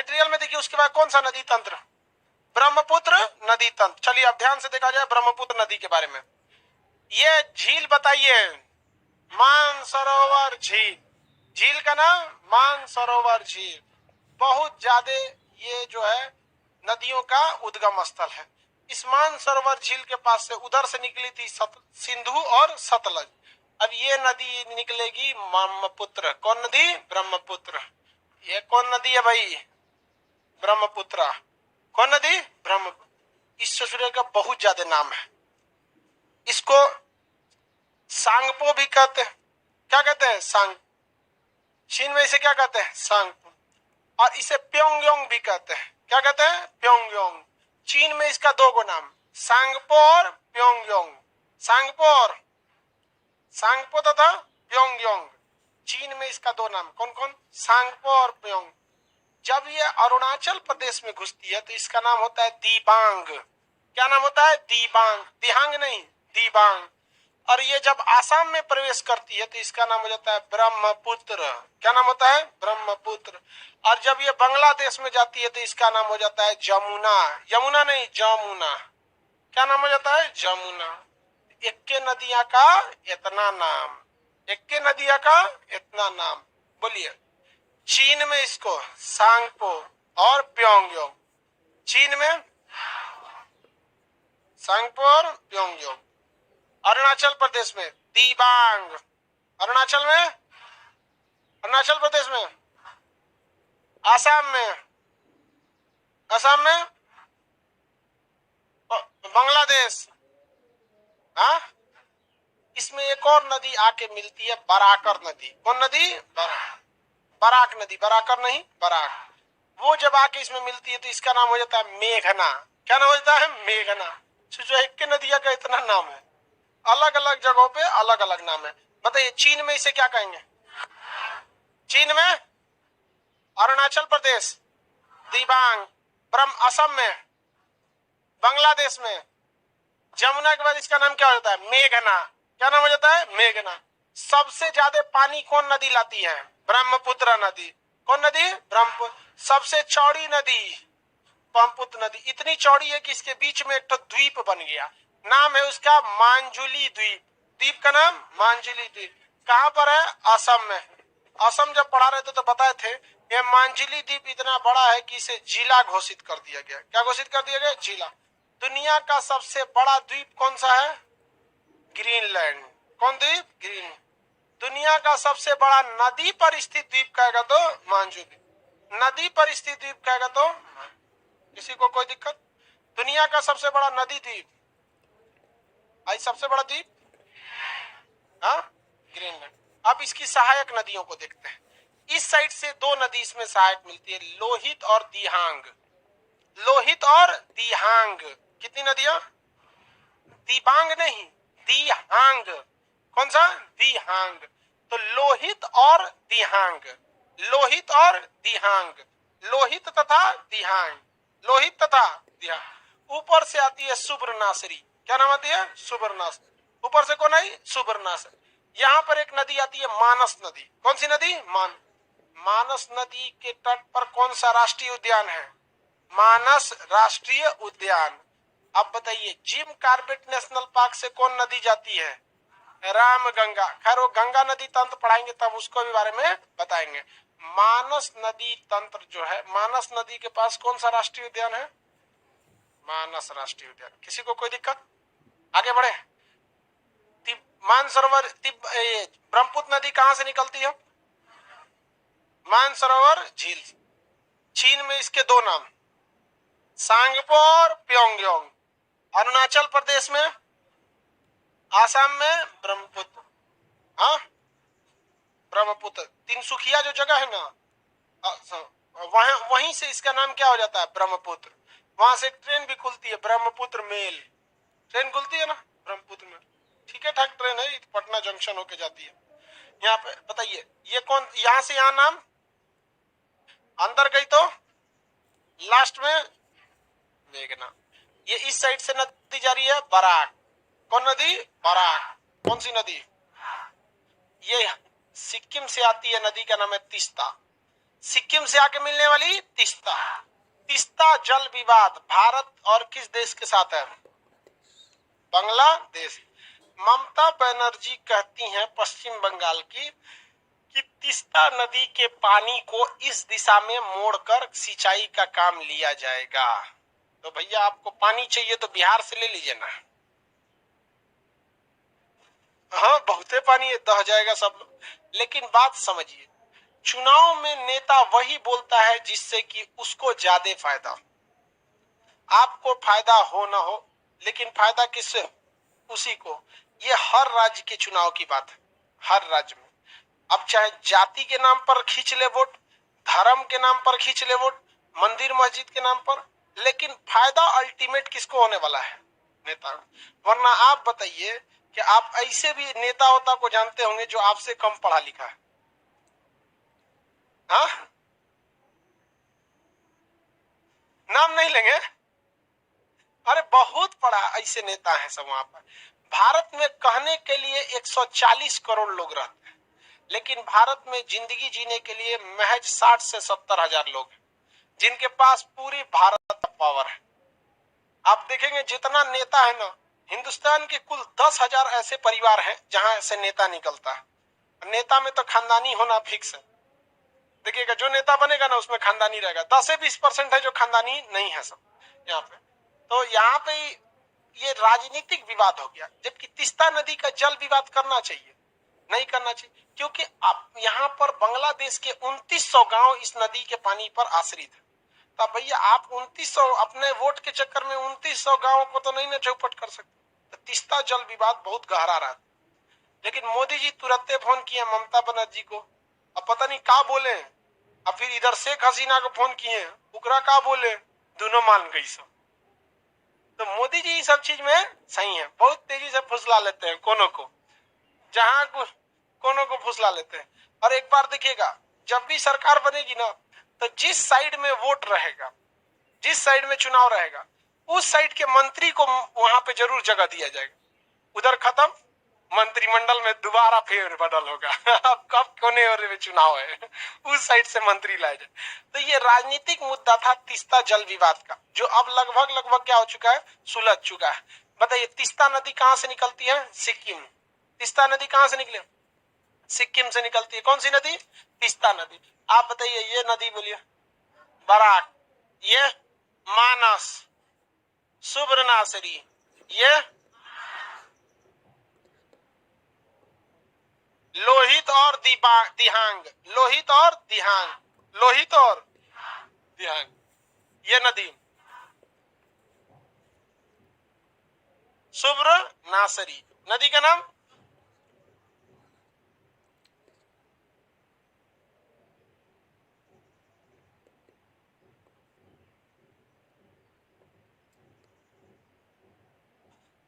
Material में देखिए उसके बाद कौन सा नदी तंत्र, ब्रह्मपुत्र नदी तंत्र। चलिए अब ध्यान से देखा जाए ब्रह्मपुत्र नदी के बारे में। ये झील बताइए, मानसरोवर झील, झील का नाम मानसरोवर झील। बहुत ज्यादा ये जो है नदियों का उद्गम स्थल है। इस मानसरोवर झील के पास से उधर से निकली थी सिंधु और सतलज। अब ये नदी निकलेगी ब्रह्मपुत्र। कौन नदी? ब्रह्मपुत्र। ये कौन नदी है भाई? ब्रह्मपुत्र। कौन नदी? ब्रह्मपुत्र। इस ससुरे का बहुत ज्यादा नाम है। इसको सांगपो भी कहते हैं। क्या कहते हैं? सांग। चीन में इसे क्या कहते हैं? सांगपो। और इसे प्योंगयांग भी कहते हैं। क्या कहते हैं? प्योंगयांग। चीन में इसका दो गो नाम, सांगपो और प्योंगयांग। सांगपो तथा प्योंगयांग। चीन में इसका दो नाम कौन कौन? सांगपो और प्योंग। जब ये अरुणाचल प्रदेश में घुसती है तो इसका नाम होता है दिबांग। क्या नाम होता है? दिबांग। दिहांग नहीं, दिबांग। और ये जब आसाम में प्रवेश करती है तो इसका नाम हो जाता है ब्रह्मपुत्र। क्या नाम होता है? ब्रह्मपुत्र। और जब ये बांग्लादेश में जाती है तो इसका नाम हो जाता है जमुना। यमुना नहीं, जमुना। क्या नाम हो जाता है? जमुना। इक्के नदियां का इतना नाम, इक्के नदियां का इतना नाम। बोलिए। चीन में इसको सांगपो और प्योंगयांग। चीन में सांगपो और प्योंगयांग। अरुणाचल प्रदेश में दिबांग। अरुणाचल में, अरुणाचल प्रदेश में, आसाम में, असम में, बांग्लादेश। हाँ, इसमें एक और नदी आके मिलती है, बराकर नदी। कौन नदी? बराक नदी। बराकर नहीं, बराक। वो जब आके इसमें मिलती है तो इसका नाम हो जाता है मेघना। क्या नाम हो जाता है? मेघना। जो एक के नदिया का इतना नाम है, अलग अलग जगहों पे अलग अलग नाम है। बताइए चीन में इसे क्या कहेंगे? चीन में, अरुणाचल प्रदेश दिबांग, असम में, बांग्लादेश में, जमुना के बाद इसका नाम क्या हो जाता है? मेघना। क्या नाम हो जाता है? मेघना। सबसे ज्यादा पानी कौन नदी लाती है? ब्रह्मपुत्र नदी। कौन नदी? ब्रह्मपुत्र। सबसे चौड़ी नदी ब्रह्मपुत्र नदी। इतनी चौड़ी है कि इसके बीच में एक तो द्वीप बन गया, नाम है उसका मांजुली द्वीप। द्वीप का नाम मांजुली द्वीप। कहां पर है? असम में। असम जब पढ़ा रहे थे तो बताए थे ये मांजुली द्वीप इतना बड़ा है कि इसे जिला घोषित कर दिया गया। क्या घोषित कर दिया गया? जिला। दुनिया का सबसे बड़ा द्वीप कौन सा है? ग्रीनलैंड। कौन द्वीप? ग्रीन। दुनिया का सबसे बड़ा नदी पर स्थित द्वीप कहेगा तो मांजुली। नदी पर स्थित द्वीप कहेगा तो, किसी को कोई दिक्कत? दुनिया का सबसे बड़ा नदी द्वीप, आई सबसे बड़ा द्वीप, हाँ, ग्रीनलैंड। अब इसकी सहायक नदियों को देखते हैं। इस साइड से दो नदी इसमें सहायक मिलती है, लोहित और दिहांग। लोहित और दिहांग। कितनी नदियां? दिबांग नहीं, दिहांग। कौन सा? दिहांग। तो लोहित और दिहांग, लोहित और दिहांग, लोहित तथा दिहांग, लोहित तथा दिहांग। ऊपर से आती है सुब्रनासरी। क्या नाम आती है? सुब्रनासरी। ऊपर से कौन आई? सुब्रनासरी। यहाँ पर एक नदी आती है मानस नदी। कौन सी नदी? मानस नदी के तट पर कौन सा राष्ट्रीय उद्यान है? मानस राष्ट्रीय उद्यान। अब बताइए जिम कार्बेट नेशनल पार्क से कौन नदी जाती है? रामगंगा। खैर वो गंगा नदी तंत्र पढ़ाएंगे तब उसको भी बारे में बताएंगे। मानस नदी तंत्र जो है, मानस नदी के पास कौन सा राष्ट्रीय उद्यान है? मानस राष्ट्रीय उद्यान। किसी को कोई दिक्कत? आगे बढ़े। मानसरोवर ब्रह्मपुत्र नदी कहां से निकलती है? मानसरोवर झील। चीन में इसके दो नाम, सांगपो और प्योंगयांग। अरुणाचल प्रदेश में, आसाम में ब्रह्मपुत्र। हाँ, ब्रह्मपुत्र। तिनसुकिया जो जगह है ना, वहीं से इसका नाम क्या हो जाता है? ब्रह्मपुत्र। वहां से ट्रेन भी खुलती है, ब्रह्मपुत्र मेल। ट्रेन खुलती है ना ब्रह्मपुत्र में, ठीक है ठाक ट्रेन है, पटना जंक्शन होके जाती है। यहाँ पे बताइए ये कौन? यहां से यहाँ नाम, अंदर गई तो लास्ट में मेघना। ये इस साइड से नदी जा रही है, बराक। कौन नदी? बराक। कौन सी नदी? ये सिक्किम से आती है, नदी का नाम है तीस्ता। सिक्किम से आके मिलने वाली तीस्ता। तीस्ता जल विवाद भारत और किस देश के साथ है? बांग्लादेश। ममता बनर्जी कहती हैं पश्चिम बंगाल की कि तीस्ता नदी के पानी को इस दिशा में मोड़कर सिंचाई का काम लिया जाएगा। तो भैया आपको पानी चाहिए तो बिहार से ले लीजिए ना। हाँ बहुते पानी है, दह जाएगा सब। लेकिन बात समझिए, चुनाव में नेता वही बोलता है जिससे कि उसको ज्यादा फायदा। आपको फायदा हो ना हो, लेकिन फायदा किससे? उसी को। ये हर राज्य के चुनाव की बात है, हर राज्य में। अब चाहे जाति के नाम पर खींच ले वोट, धर्म के नाम पर खींच ले वोट, मंदिर मस्जिद के नाम पर, लेकिन फायदा अल्टीमेट किसको होने वाला है? नेता। वरना आप बताइए कि आप ऐसे भी नेता होता को जानते होंगे जो आपसे कम पढ़ा लिखा है। हाँ नाम नहीं लेंगे, अरे बहुत बड़ा ऐसे नेता है सब वहां पर। भारत में कहने के लिए 140 करोड़ लोग रहते हैं, लेकिन भारत में जिंदगी जीने के लिए महज 60 से 70 हजार लोग हैं, जिनके पास पूरी भारत का पावर है। आप देखेंगे जितना नेता है ना, हिंदुस्तान के कुल 10,000 ऐसे परिवार हैं जहां से नेता निकलता है। नेता में तो खानदानी होना फिक्स है। देखिएगा जो नेता बनेगा ना उसमें खानदानी रहेगा। 10 से 20% है जो खानदानी नहीं है सब यहाँ पे। तो यहाँ पे ये राजनीतिक विवाद हो गया, जबकि तीस्ता नदी का जल विवाद करना चाहिए, नहीं करना चाहिए, क्योंकि आप यहाँ पर बांग्लादेश के 2900 गांव इस नदी के पानी पर आश्रित है। तब भैया आप 2900 अपने वोट के चक्कर में 2900 गांवों को तो नहीं ना चौपट कर सकते। तो तीस्ता जल विवाद बहुत गहरा रहा। लेकिन मोदी जी तुरंत फोन किए ममता बनर्जी को, अब पता नहीं क्या बोले। अब फिर इधर शेख हसीना को फोन किए, उकरा क्या बोले, दोनों मान गई सब। तो मोदी जी इस सब चीज में सही है, बहुत तेजी से फुसला लेते हैं कोनों को, जहां कोनों को फुसला लेते हैं। और एक बार देखिएगा, जब भी सरकार बनेगी ना, तो जिस साइड में वोट रहेगा, जिस साइड में चुनाव रहेगा, उस साइड के मंत्री को वहां पे जरूर जगह दिया जाएगा। उधर खत्म, मंत्रिमंडल में दोबारा फेर बदल होगा। अब कब कोने और में चुनाव है, उस साइड से मंत्री लाए जाए। तो ये राजनीतिक मुद्दा था तीस्ता जल विवाद का, जो अब लगभग लगभग क्या हो चुका है, सुलझ चुका है। बताइए तीस्ता नदी कहां से निकलती है? सिक्किम। तीस्ता नदी कहां से निकले? सिक्किम से निकलती है। कौन सी नदी? तीस्ता नदी। आप बताइए ये नदी बोलिए। बराक, ये मानस, सुब्रनासरी, ये लोहित और दिहांग, लोहित और दिहांग, लोहित और दिहांग, ये नदी सुब्र नासरी नदी का नाम।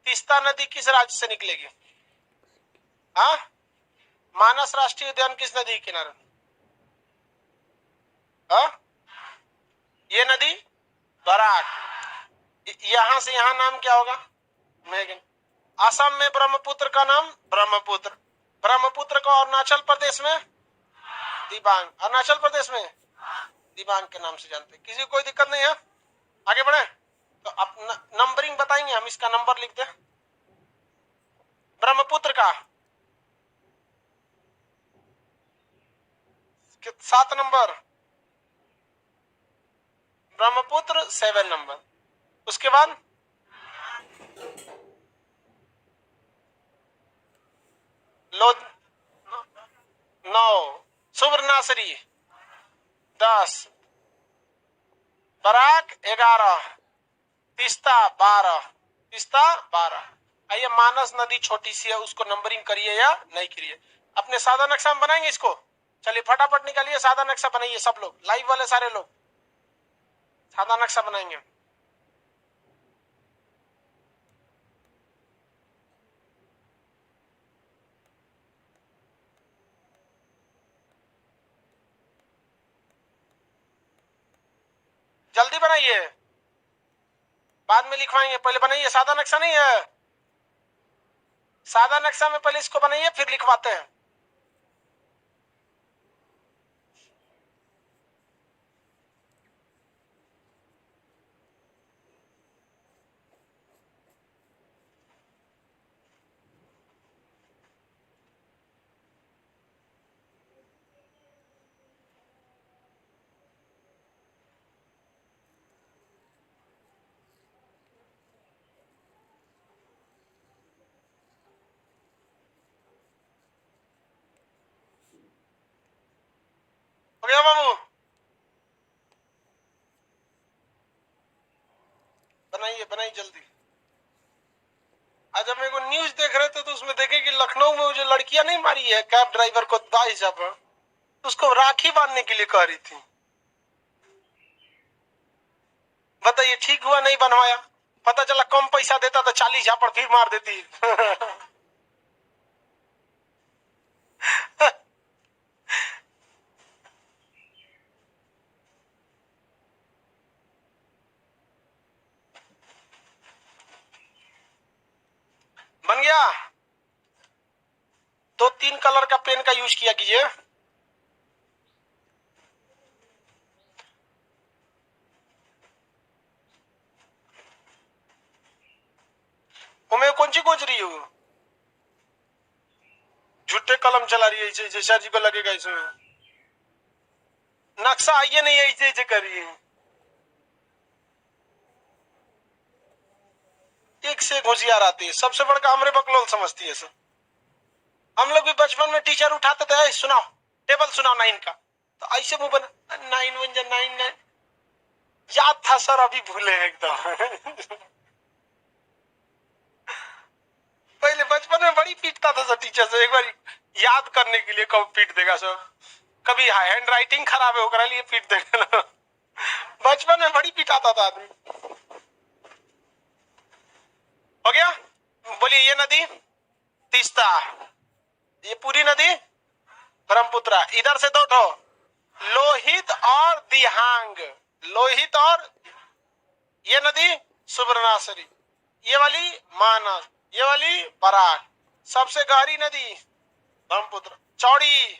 तीस्ता नदी किस राज्य से निकलेगी? हाँ, मानस राष्ट्रीय उद्यान किस नदी के किनारे? हाँ, ये नदी बराक। यहां से यहां नाम क्या होगा? मेघन। असम में ब्रह्मपुत्र का नाम ब्रह्मपुत्र। ब्रह्मपुत्र को अरुणाचल प्रदेश में दिबांग, अरुणाचल प्रदेश में दिबांग के नाम से जानते हैं। किसी को कोई दिक्कत नहीं है? आगे बढ़े तो अब नंबरिंग बताएंगे हम, इसका नंबर लिख दे ब्रह्मपुत्र का। 7 नंबर, ब्रह्मपुत्र 7 नंबर। उसके बाद लो 9, सुब्रनासरी 10, बराक 11, तीस्ता 12, तीस्ता 12। आइए मानस नदी छोटी सी है, उसको नंबरिंग करिए या नहीं करिए। अपने सादा नक्शा में बनाएंगे इसको। चलिए फटाफट निकालिए, सादा नक्शा बनाइए सब लोग, लाइव वाले सारे लोग सादा नक्शा बनाएंगे। जल्दी बनाइए, बाद में लिखवाएंगे, पहले बनाइए। सादा नक्शा नहीं है, सादा नक्शा में पहले इसको बनाइए फिर लिखवाते हैं। गया बाबू? बनाइए बनाइए जल्दी। आज हम एक न्यूज देख रहे थे तो उसमें देखे कि लखनऊ में जो लड़कियां नहीं मारी है कैब ड्राइवर को दाई जब उसको राखी बांधने के लिए कह रही थी। बताइए ठीक हुआ नहीं बनवाया? पता चला कम पैसा देता तो 40 झापड़ फिर मार देती। बन गया? 2-3 कलर का पेन का यूज किया कीजिए। मैं कौन सी खोज रही हूँ? झूठे कलम चला रही है जैसा जी को लगेगा इसमें नक्शा आइए नहीं ऐसे ऐसे करिए। एक से होशियार आती है, सबसे बड़का हमरे बकलोल समझती है सर। हम लोग भी बचपन में टीचर उठाते थे, सुनाओ टेबल सुनाओ 9 का, तो ऐसे मुंह बना 9 1 जा 9 9 याद था सर, अभी भूले एकदम। पहले बचपन में बड़ी पीटता था सर टीचर से, एक बार याद करने के लिए कब पीट देगा सर, कभी हैंड राइटिंग खराब है ओकरा लिए पीट देगा। बचपन में बड़ी पिटाता था आदमी। हो गया? बोलिए ये नदी तीस्ता, ये पूरी नदी ब्रह्मपुत्र, इधर से 2 ठो लोहित और दिहांग, लोहित और ये नदी सुवर्णासरी, ये वाली मानस, ये वाली बराक, सबसे गहरी नदी ब्रह्मपुत्र, चौड़ी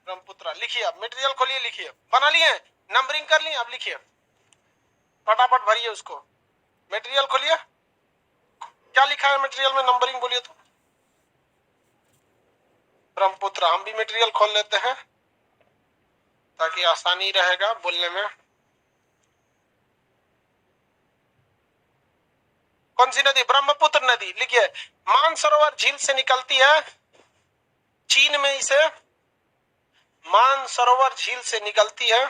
ब्रह्मपुत्र। लिखिए, अब मटेरियल खोलिए, लिखिए, बना लिए, नंबरिंग कर लिए, अब लिखिए फटाफट भरिए उसको। मटेरियल खोलिए, क्या लिखा है मटेरियल में, नंबरिंग बोलिए तो। ब्रह्मपुत्र, हम भी मटेरियल खोल लेते हैं ताकि आसानी रहेगा बोलने में। कौन सी नदी? ब्रह्मपुत्र नदी। लिखिए, मानसरोवर झील से निकलती है, चीन में इसे मानसरोवर झील से निकलती है,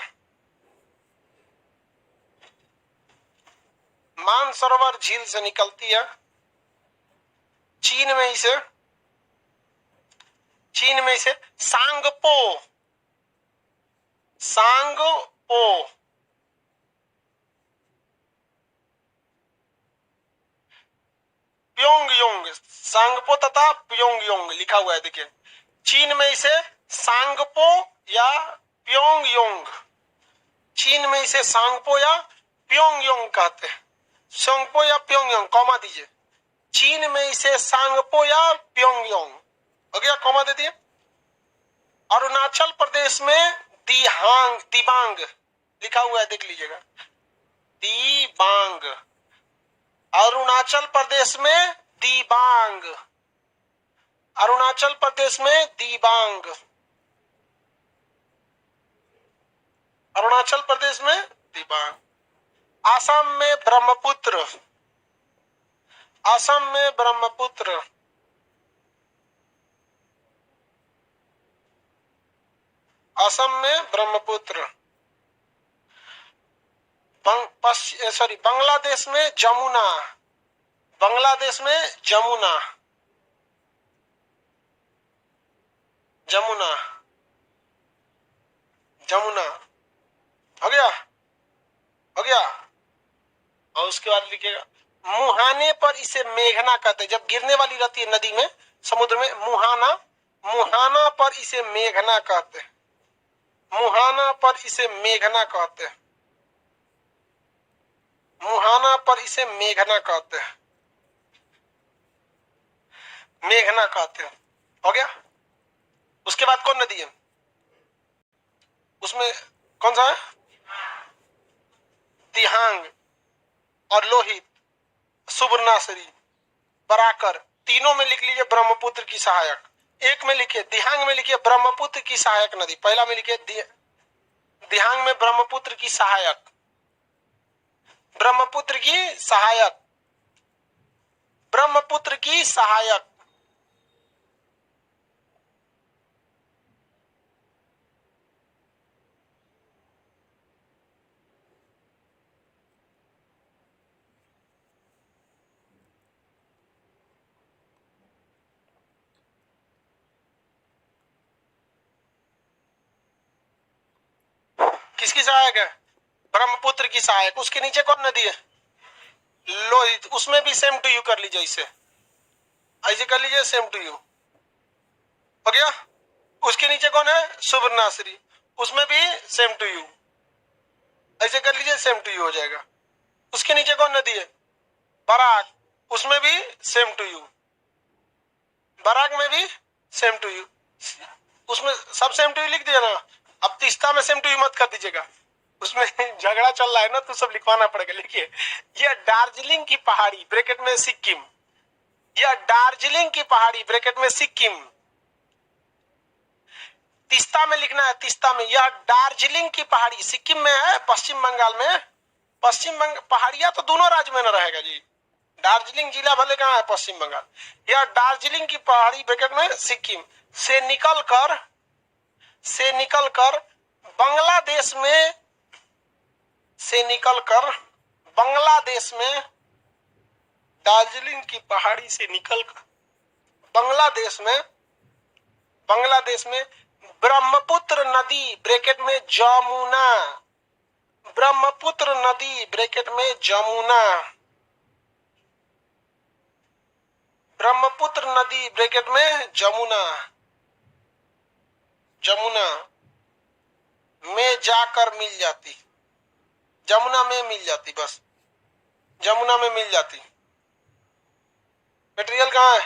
मानसरोवर झील से निकलती है, चीन में इसे सांगपो, सांगपो, प्योंगयोंग, सांगपो तथा प्योंगयोंग लिखा हुआ है, देखिए चीन में इसे सांगपो या प्योंगयोंग, चीन में इसे सांगपो या प्योंगयोंग कहते हैं। सांगपो या प्योंगयोंग, कॉमा दीजिए, चीन में इसे सांगपो या प्योंगयोंग, हो गया, कॉमा दे दिए। अरुणाचल प्रदेश में दिबांग लिखा हुआ है, देख लीजिएगा, दिबांग, अरुणाचल प्रदेश में दिबांग, अरुणाचल प्रदेश में दिबांग, अरुणाचल प्रदेश में दिबांग। असम में ब्रह्मपुत्र, असम में ब्रह्मपुत्र, असम में ब्रह्मपुत्र। बांग्लादेश में जमुना, बांग्लादेश में जमुना, जमुना, जमुना, हो गया, हो गया। और उसके बाद लिखिएगा, मुहाने पर इसे मेघना कहते हैं, जब गिरने वाली रहती है नदी में, समुद्र में, मुहाना, मुहाना पर इसे मेघना कहते हैं, मुहाना पर इसे मेघना कहते हैं, मुहाना पर इसे मेघना कहते हैं, मेघना कहते हैं। हो गया? उसके बाद कौन नदी है उसमें, कौन सा है? दिहांग और लोहित, सुवर्णासरी, बराकर, तीनों में लिख लीजिए ब्रह्मपुत्र की सहायक। एक में लिखिए दिहांग में लिखिए ब्रह्मपुत्र की सहायक नदी, पहला में लिखिए दिहांग में ब्रह्मपुत्र की सहायक, ब्रह्मपुत्र की सहायक, ब्रह्मपुत्र की सहायक। किसकी सहायक है? ब्रह्मपुत्र की सहायक। उसके नीचे कौन नदी है? लोहित। उसमें भी सेम टू यू कर लीजिए, इसे ऐसे कर लीजिए, सेम टू यू हो गया। उसके नीचे कौन है? सुवर्णाश्री। उसमें भी सेम टू यू, ऐसे कर लीजिए, सेम टू यू हो जाएगा। उसके नीचे कौन नदी है? बराक। उसमें भी सेम टू यू, बराक में भी सेम टू यू। उसमें सब सेम टू यू लिख दिया ना। अब तीस्ता में सेम टू यू मत कर दीजिएगा, उसमें झगड़ा चल रहा है ना, तो सब लिखवाना पड़ेगा। लिखिए, यह दार्जिलिंग की पहाड़ी ब्रैकेट में सिक्किम, यह दार्जिलिंग की पहाड़ी ब्रैकेट में सिक्किम। तीस्ता में लिखना है, तीस्ता में। यह दार्जिलिंग की पहाड़ी सिक्किम में है, पश्चिम बंगाल में। पश्चिम बंगाल पहाड़ियां तो दोनों राज्य में न रहेगा जी, दार्जिलिंग जिला भले कहाँ है, पश्चिम बंगाल। यह दार्जिलिंग की पहाड़ी ब्रैकेट में सिक्किम से निकलकर बांग्लादेश में, से निकलकर बांग्लादेश में, दार्जिलिंग की पहाड़ी से निकलकर बांग्लादेश में ब्रह्मपुत्र नदी ब्रैकेट में जमुना, ब्रह्मपुत्र नदी ब्रैकेट में जमुना, ब्रह्मपुत्र नदी ब्रैकेट में जमुना, जमुना में जाकर मिल जाती, जमुना में मिल जाती, बस जमुना में मिल जाती। मटेरियल कहाँ है?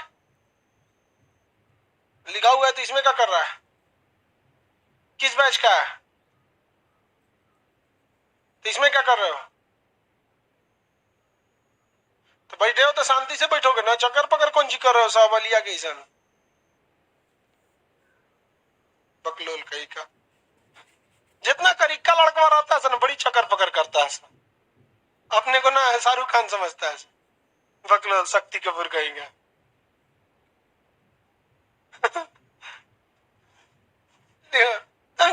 लिखा हुआ है, तो इसमें क्या कर रहा है? किस बैच का है? तो इसमें क्या कर रहे हो? तो बैठे हो तो शांति से बैठोगे ना, चक्कर पकड़ कौन सी कर रहे हो? सावलिया के ईसन बकलोल कहीं का। जितना करीका लड़का रहता है ना, बड़ी चक्कर पकड़ करता है, अपने को ना शाहरुख खान समझता है, बकलोल शक्ति कपूर कहेंगे।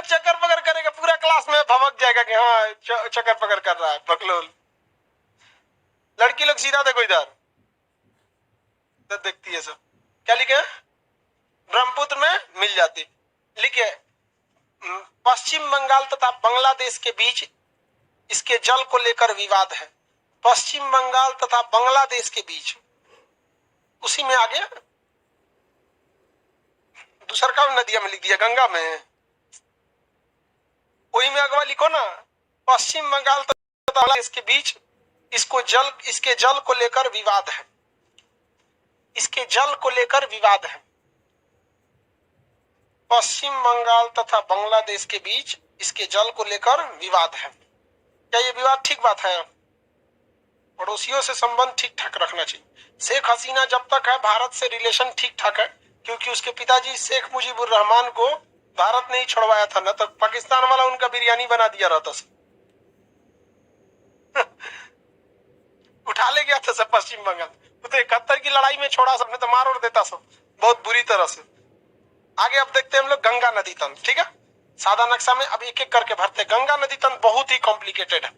चक्कर पकड़ करेगा, पूरा क्लास में भवक जाएगा कि हाँ चक्कर पकड़ कर रहा है बकलोल। लड़की लोग सीधा देखो इधर, तो देखती है सब। क्या लिखे? ब्रह्मपुत्र में मिल जाती। लिखे, पश्चिम बंगाल तथा बांग्लादेश के बीच इसके जल को लेकर विवाद है। पश्चिम बंगाल तथा बांग्लादेश के बीच, उसी में आगे दूसरा का नदिया में लिख दिया, गंगा में, वही में अगवा लिखो ना। पश्चिम बंगाल तथा बांग्लादेश के बीच इसके जल को लेकर विवाद है, इसके जल को लेकर विवाद है। पश्चिम बंगाल तथा बांग्लादेश के बीच इसके जल को लेकर विवाद है। क्या ये विवाद ठीक बात है? पड़ोसियों से संबंध ठीक ठाक रखना चाहिए। शेख हसीना जब तक है, भारत से रिलेशन ठीक ठाक है, क्योंकि उसके पिताजी शेख मुजीबुर रहमान को भारत ने ही छुड़वाया था ना, तो पाकिस्तान वाला उनका बिरयानी बना दिया रहता सब। उठा ले गया था सब पश्चिम बंगाल, तो 71 की लड़ाई में छोड़ा सबने, तो मार और देता सब बहुत बुरी तरह से। आगे अब देखते हैं हम लोग गंगा नदी तंत्र, ठीक है? सादा नक्शा में अब एक एक करके भरते। गंगा नदी तंत्र बहुत ही कॉम्प्लिकेटेड है,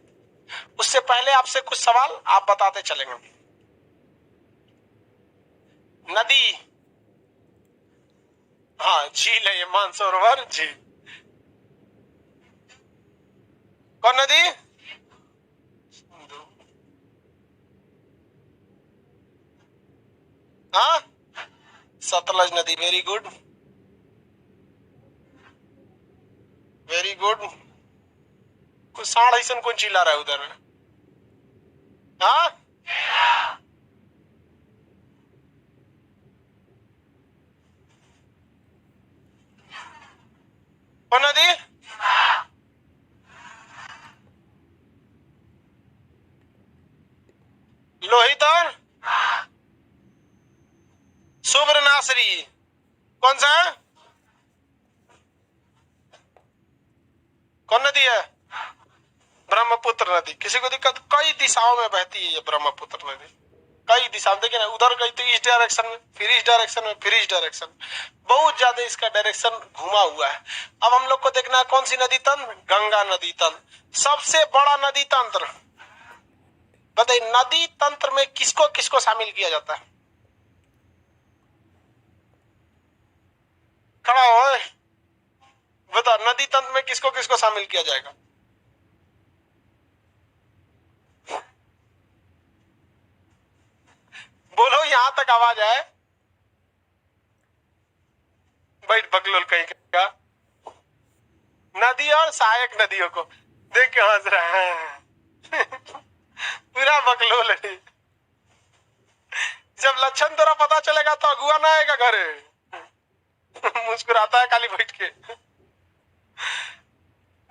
उससे पहले आपसे कुछ सवाल आप बताते चलेंगे। नदी, हाँ झील है ये, मानसरोवर झील। कौन नदी? हाँ, सतलज नदी। Very good, very good. कुछ साढ़ ऐसा कौन चिल्ला रहा है उधर? हाँ, कौन नदी? लोहित और सुवर्णाश्री। कौन सा है? कौन नदी है? ब्रह्मपुत्र नदी। किसी को दिक्कत? कई दिशाओं में बहती है ये ब्रह्मपुत्र नदी, कई दिशा। देखिए ना, उधर गई तो इस डायरेक्शन में, फिर इस डायरेक्शन में, फिर इस डायरेक्शन में, बहुत ज्यादा इसका डायरेक्शन घुमा हुआ है। अब हम लोग को देखना है कौन सी नदी तंत्र? गंगा नदी तंत्र, सबसे बड़ा नदी तंत्र। बताइए, नदी तंत्र में किसको किसको शामिल किया जाता है? खड़ा हो, बता, नदी तंत्र में किसको किसको शामिल किया जाएगा? जहां तक आवाज आए, बैठ बकलोल कहीं का। नदी और सहायक नदियों को देख के हंस रहा है पूरा बकलोल है। जब लक्षण तेरा पता चलेगा तो अगुआ ना आएगा घरे मुस्कुराता है खाली बैठ के।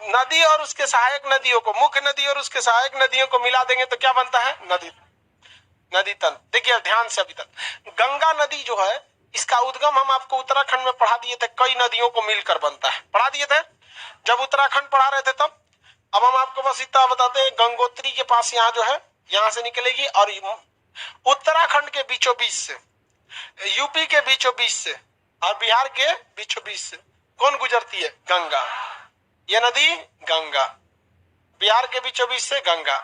नदी और उसके सहायक नदियों को, मुख्य नदी और उसके सहायक नदियों को मिला देंगे तो क्या बनता है? नदी, नदी तल। देखिए ध्यान से अभी तक गंगा नदी जो है, इसका उद्गम हम आपको उत्तराखंड में पढ़ा दिए थे, कई नदियों को मिलकर बनता है, पढ़ा दिए थे जब उत्तराखंड पढ़ा रहे थे तब। अब हम आपको बस इतना बताते हैं, गंगोत्री के पास यहाँ जो है, यहाँ से निकलेगी और उत्तराखंड के बीचों बीच से, यूपी के बीचों बीच से और बिहार के बीचों बीच से कौन गुजरती है? गंगा। ये नदी गंगा, बिहार के बीचों बीच से गंगा,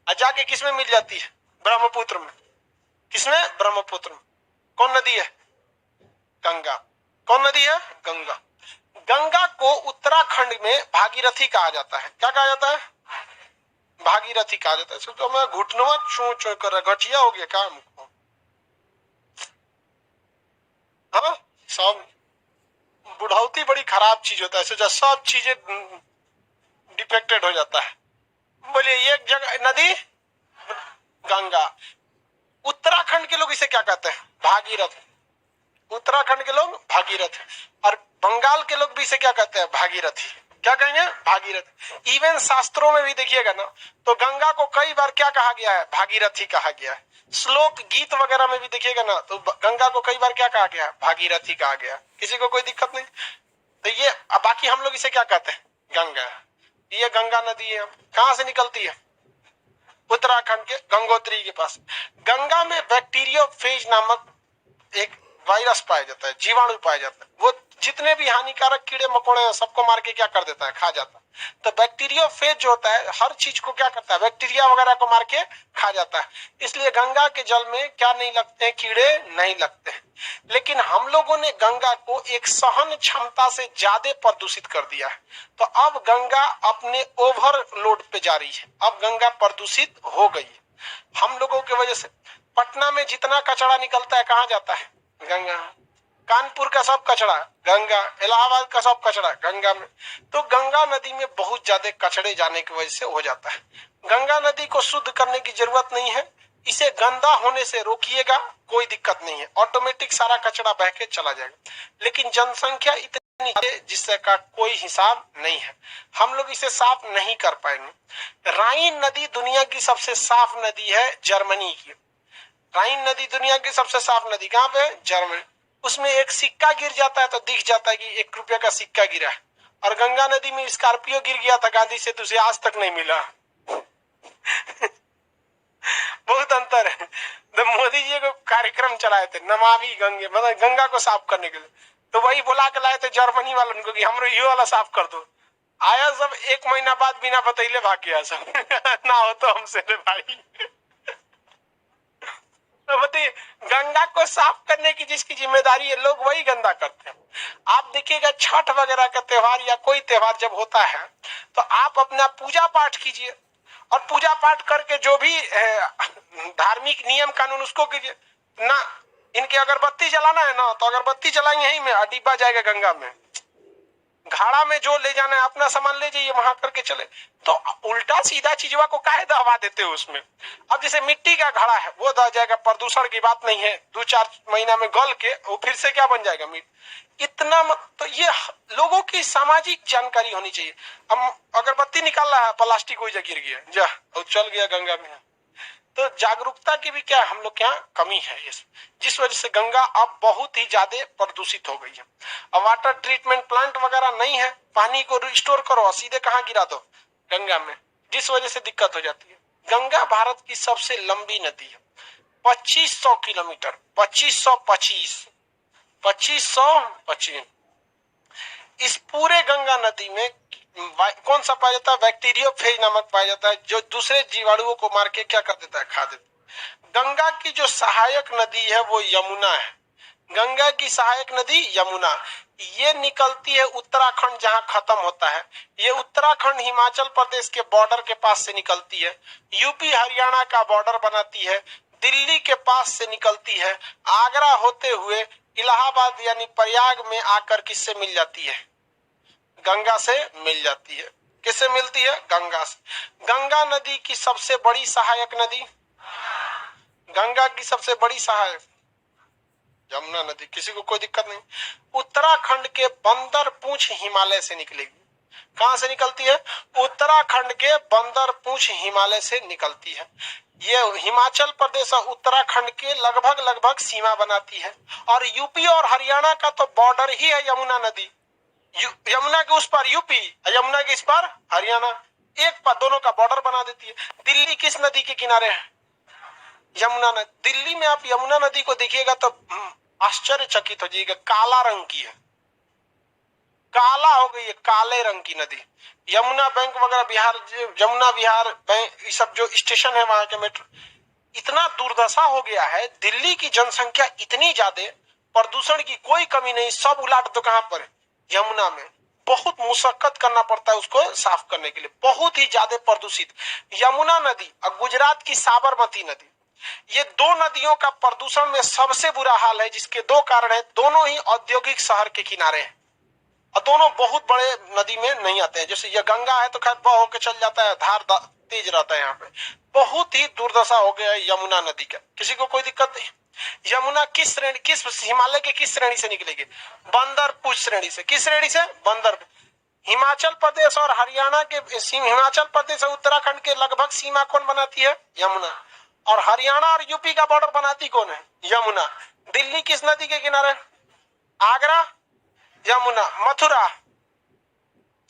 और जाके किसमें मिल जाती है? ब्रह्मपुत्र में। किसमें? ब्रह्मपुत्र में। कौन नदी है? गंगा। कौन नदी है? गंगा। गंगा को उत्तराखंड में भागीरथी कहा जाता है। क्या कहा जाता है? भागीरथी कहा जाता है। तो मैं घुटनवा चू चू कर रहा, गठिया हो गया काम को। हाँ, सब बुढ़ौती बड़ी खराब चीज होता है, सब चीजें डिफेक्टेड हो जाता है। बोलिए एक जगह नदी गंगा, उत्तराखंड के लोग इसे क्या कहते हैं? भागीरथ। उत्तराखंड के लोग भागीरथ, और बंगाल के लोग भी इसे क्या कहते हैं? भागीरथी। क्या कहेंगे? भागीरथ। इवन शास्त्रों में भी देखिएगा ना, तो गंगा को कई बार क्या कहा गया है? भागीरथी कहा गया है। श्लोक गीत वगैरह में भी देखिएगा ना, तो गंगा को कई बार क्या कहा गया? भागीरथी कहा गया। किसी को कोई दिक्कत नहीं। तो ये बाकी हम लोग इसे क्या कहते हैं? गंगा। ये गंगा नदी है, कहां से निकलती है? उत्तराखंड के गंगोत्री के पास। गंगा में बैक्टीरियोफेज नामक एक वायरस पाया जाता है, जीवाणु पाया जाता है। वो जितने भी हानिकारक कीड़े मकोड़े हैं सबको मार के क्या कर देता है? खा जाता है। तो बैक्टीरियोफेज जो होता है, हर चीज को क्या करता है? बैक्टीरिया वगैरह को मार के खा जाता है। इसलिए गंगा के जल में क्या नहीं लगते हैं? कीड़े नहीं लगते हैं। लेकिन हम लोगों ने गंगा को एक सहन क्षमता से ज्यादा प्रदूषित कर दिया है। तो अब गंगा अपने ओवरलोड पे जा रही है, अब गंगा प्रदूषित हो गई है हम लोगों की वजह से। पटना में जितना कचरा निकलता है कहाँ जाता है? गंगा। कानपुर का सब कचरा गंगा, इलाहाबाद का सब कचरा गंगा में। तो गंगा नदी में बहुत ज्यादा कचड़े जाने की वजह से हो जाता है। गंगा नदी को शुद्ध करने की जरूरत नहीं है, इसे गंदा होने से रोकिएगा, कोई दिक्कत नहीं है, ऑटोमेटिक सारा कचरा बह के चला जाएगा। लेकिन जनसंख्या इतनी है जिससे का कोई हिसाब नहीं है, हम लोग इसे साफ नहीं कर पाएंगे। राइन नदी दुनिया की सबसे साफ नदी है, जर्मनी की। राइन नदी दुनिया की सबसे साफ नदी कहाँ पे? जर्मनी। उसमें एक सिक्का गिर जाता है तो दिख जाता है कि 1 रुपया का सिक्का गिरा है। और गंगा नदी में स्कॉर्पियो गिर गया था गांधी से, तुझे आज तक नहीं मिला बहुत अंतर है। तो मोदी जी को कार्यक्रम चलाए थे नमामि गंगे, मतलब गंगा को साफ करने के लिए, तो वही बुला के लाए थे जर्मनी वालों को कि हमरो ये वाला साफ कर दो। आया सब 1 महीना बाद बिना बतैले भाग गया सब ना हो तो हमसे रे भाई तो बताइए, गंगा को साफ करने की जिसकी जिम्मेदारी है, लोग वही गंदा करते हैं। आप देखिएगा छठ वगैरह का त्योहार या कोई त्योहार जब होता है तो आप अपना पूजा पाठ कीजिए, और पूजा पाठ करके जो भी धार्मिक नियम कानून उसको कीजिए ना। इनके अगरबत्ती जलाना है ना, तो अगरबत्ती जलाएंगे यहीं में, डिब्बा जाएगा गंगा में। घाड़ा में जो ले जाना है अपना सामान ले जाइए, वहां करके चले। तो उल्टा सीधा चीजवा को काहे दहवा देते हो उसमें। अब जैसे मिट्टी का घड़ा है वो दह जाएगा, प्रदूषण की बात नहीं है, 2-4 महीना में गल के वो फिर से क्या बन जाएगा? मिट्टी। इतना तो ये लोगों की सामाजिक जानकारी होनी चाहिए। हम अगरबत्ती निकाल रहा है, प्लास्टिक कोई जगह गिर गया, जा और चल गया गंगा में। तो जागरूकता की भी क्या हम लोग क्या कमी है, जिस वजह से गंगा अब बहुत ही ज्यादा प्रदूषित हो गई है। अब वाटर ट्रीटमेंट प्लांट वगैरह नहीं है, पानी को रिस्टोर करो और सीधे कहाँ गिरा दो? गंगा में, जिस वजह से दिक्कत हो जाती है। गंगा भारत की सबसे लंबी नदी है, 2500 किलोमीटर, 2525 इस पूरे गंगा नदी में कौन सा पाया जाता है? बैक्टीरियोफेज नामक पाया जाता है, जो दूसरे जीवाणुओं को मार के क्या कर देता है? खा देता है। गंगा की जो सहायक नदी है वो यमुना है। गंगा की सहायक नदी यमुना, ये निकलती है उत्तराखंड जहां खत्म होता है। ये उत्तराखंड हिमाचल प्रदेश के बॉर्डर के पास से निकलती है, यूपी हरियाणा का बॉर्डर बनाती है, दिल्ली के पास से निकलती है, आगरा होते हुए इलाहाबाद यानी प्रयाग में आकर किससे मिल जाती है? गंगा से मिल जाती है। किससे मिलती है? गंगा से। गंगा नदी की सबसे बड़ी सहायक नदी, गंगा की सबसे बड़ी सहायक यमुना नदी। किसी को कोई दिक्कत नहीं। उत्तराखंड के बंदर पूंछ हिमालय से निकलेगी। कहां से निकलती है? उत्तराखंड के बंदर पूंछ हिमालय से निकलती है। ये हिमाचल प्रदेश और उत्तराखंड के लगभग सीमा बनाती है। और यूपी और हरियाणा का तो बॉर्डर ही है यमुना नदी। यमुना के उस पर यूपी, यमुना के इस पर हरियाणा, एक पर दोनों का बॉर्डर बना देती है। दिल्ली किस नदी के किनारे है? यमुना नदी। दिल्ली में आप यमुना नदी को देखिएगा तो आश्चर्यचकित हो जाइएगा, काला रंग की है, काला हो गई है, काले रंग की नदी। यमुना बैंक वगैरह बिहार, यमुना विहार बैंक, ये सब जो स्टेशन है वहां के मेट्रो, इतना दुर्दशा हो गया है। दिल्ली की जनसंख्या इतनी ज्यादा, प्रदूषण की कोई कमी नहीं, सब उलाट तो कहां पर? यमुना में। बहुत मुशक्कत करना पड़ता है उसको साफ करने के लिए, बहुत ही ज्यादा प्रदूषित यमुना नदी और गुजरात की साबरमती नदी, ये दो नदियों का प्रदूषण में सबसे बुरा हाल है। जिसके दो कारण है, दोनों ही औद्योगिक शहर के किनारे हैं और दोनों बहुत बड़े नदी में नहीं आते हैं। जैसे ये गंगा है तो खैर बह होके चल जाता है, धार तेज रहता है। यहाँ पे बहुत ही दुर्दशा हो गया है यमुना नदी का। किसी को कोई दिक्कत नहीं। यमुना किस श्रेणी, किस हिमालय के किस श्रेणी से निकलेगी? बंदरपूछ श्रेणी से। किस श्रेणी से? बंदर। हिमाचल प्रदेश और हरियाणा के, हिमाचल प्रदेश और उत्तराखंड के लगभग सीमा कौन बनाती है? यमुना। और हरियाणा और यूपी का बॉर्डर बनाती कौन है? यमुना। दिल्ली किस नदी के किनारे? आगरा, यमुना, मथुरा,